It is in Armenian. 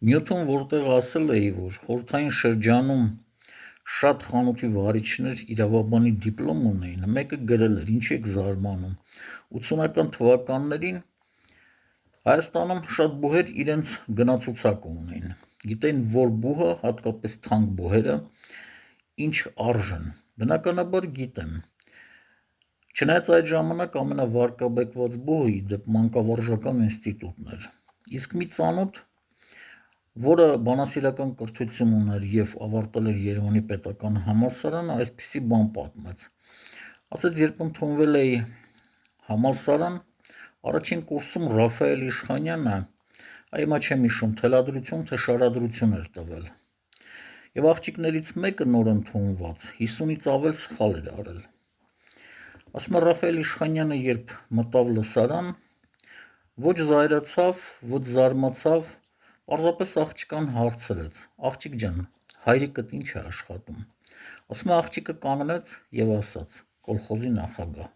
Նյութոն որտեղ ասել էի, որ խորհրդային շրջանում շատ խանութի վարիչներ իրավաբանի դիպլոմ ունեին, մեկը գրել էր, ինչի եք զարմանում, 80-ական թվականներին Հայաստանում շատ բուհեր իրենց գնացուցակը ունեին, գիտեին, որ բուհը, հատկապես թանկ բուհերը, ինչ արժեն, բնականաբար գիտեմ, չնայած այդ ժամանակ ամենավարկաբեկված բուհը ի դեպ մանկավարժական ինստիտուտն էր, իսկ մի ծանոթ, որը բանասիրական կրթություն ուներ և ավարտել էր Երևանի պետական համալսարանը, այսպիսի բան պատմեց, ասեց, երբ ընդունվել էի համալսարան, առաջին կուրսում Ռաֆայել Իշխանյանը, հիմա չեմ հիշում, թելադրություն, թե շարադրություն էր տվել, և աղջիկներից մեկը նոր ընդունված 50-ից ավել սխալ էր արել, ասում է Ռաֆայել Իշխանյանը, երբ մտավ լսարան, ոչ զայրացավ, ոչ զարմացավ, պարզապես աղջկան հարցրեց, աղջիկ ջան, հայրիկդ ինչ է աշխատում, ասում է աղջիկը կանգնեց և ասաց, կոլխոզի նախագահ,